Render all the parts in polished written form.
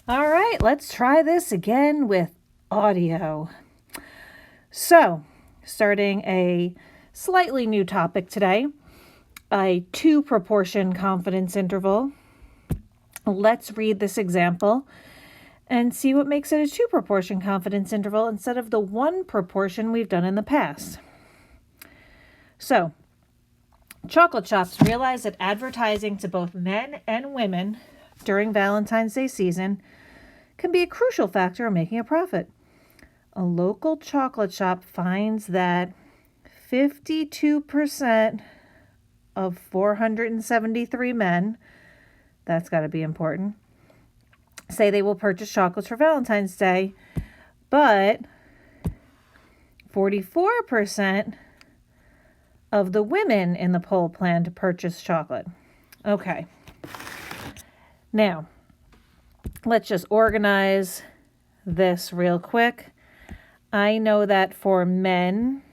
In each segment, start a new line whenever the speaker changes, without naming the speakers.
All right, let's try this again with audio. So, starting a slightly new topic today, a 2-proportion confidence interval. Let's read this example and see what makes it a 2-proportion confidence interval instead of the 1 proportion we've done in the past. So, chocolate shops realize that advertising to both men and women during Valentine's Day season can be a crucial factor in making a profit. A local chocolate shop finds that 52% of 473 men, that's got to be important, say they will purchase chocolates for Valentine's Day, but 44% of the women in the poll plan to purchase chocolate. Okay. Now, let's just organize this real quick. I know that for men,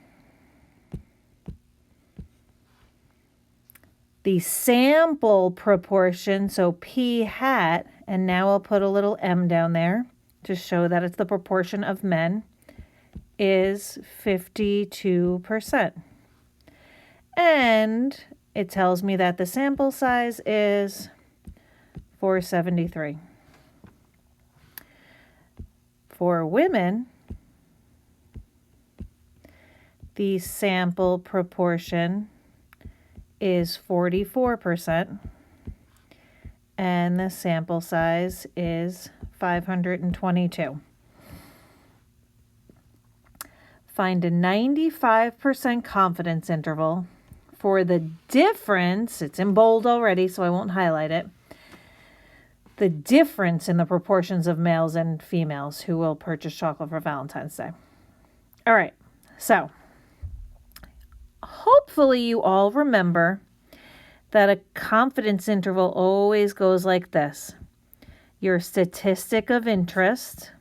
the sample proportion, so P hat, and now I'll put a little M down there to show that it's the proportion of men, is 52%. And it tells me that the sample size is 473. For women, the sample proportion is 44%, and the sample size is 522. Find a 95% confidence interval for the difference, it's in bold already, so I won't highlight it, the difference in the proportions of males and females who will purchase chocolate for Valentine's Day. All right, so hopefully you all remember that a confidence interval always goes like this. Your statistic of interest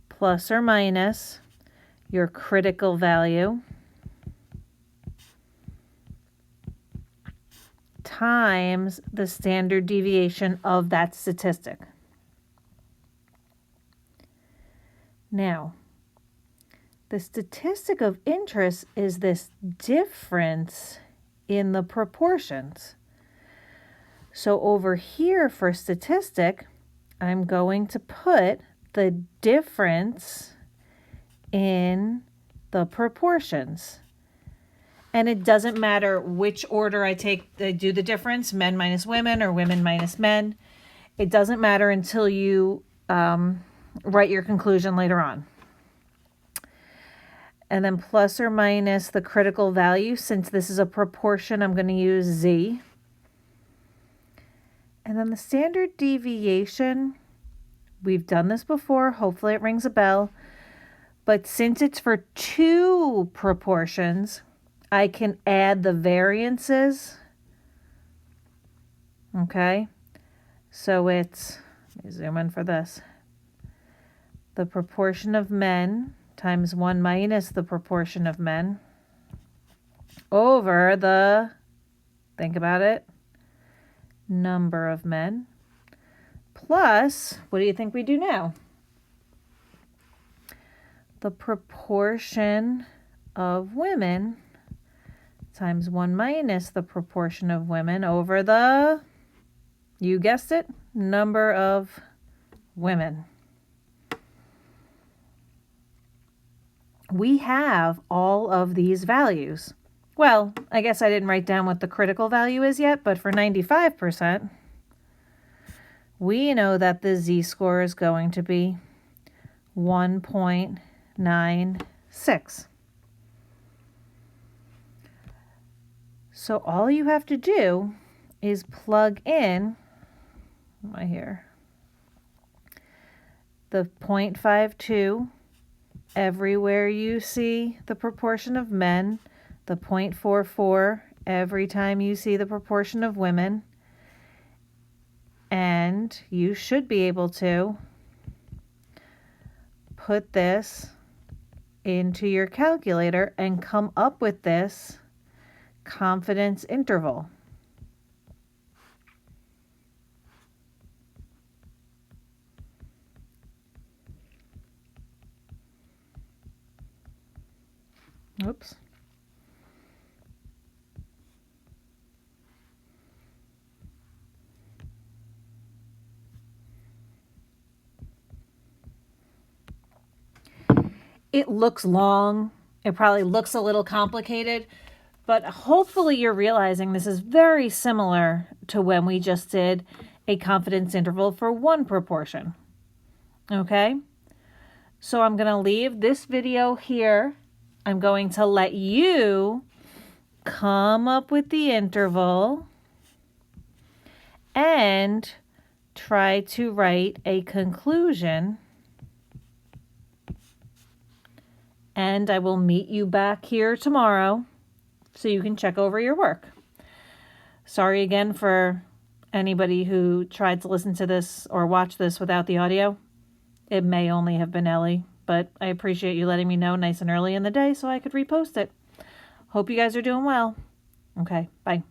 plus or minus your critical value times the standard deviation of that statistic. Now, the statistic of interest is this difference in the proportions. So over here for statistic, I'm going to put the difference in the proportions. And it doesn't matter which order I do the difference, men minus women or women minus men. It doesn't matter until you write your conclusion later on. And then plus or minus the critical value. Since this is a proportion, I'm going to use Z. And then the standard deviation, we've done this before. Hopefully it rings a bell. But since it's for 2 proportions, I can add the variances. Okay. So it's, let me zoom in for this. The proportion of men times 1 minus the proportion of men over the, think about it, number of men, plus, what do you think we do now? The proportion of women times 1 minus the proportion of women over the, you guessed it, number of women. We have all of these values. Well, I guess I didn't write down what the critical value is yet, but for 95%, we know that the z-score is going to be 1.96. So all you have to do is plug in, right here, the 0.52 everywhere you see the proportion of men, the 0.44 every time you see the proportion of women, and you should be able to put this into your calculator and come up with this confidence interval. Oops. It looks long. It probably looks a little complicated, but hopefully you're realizing this is very similar to when we just did a confidence interval for one proportion. Okay? So I'm going to leave this video here. I'm going to let you come up with the interval and try to write a conclusion. And I will meet you back here tomorrow so you can check over your work. Sorry again for anybody who tried to listen to this or watch this without the audio. It may only have been Ellie, but I appreciate you letting me know nice and early in the day so I could repost it. Hope you guys are doing well. Okay, bye.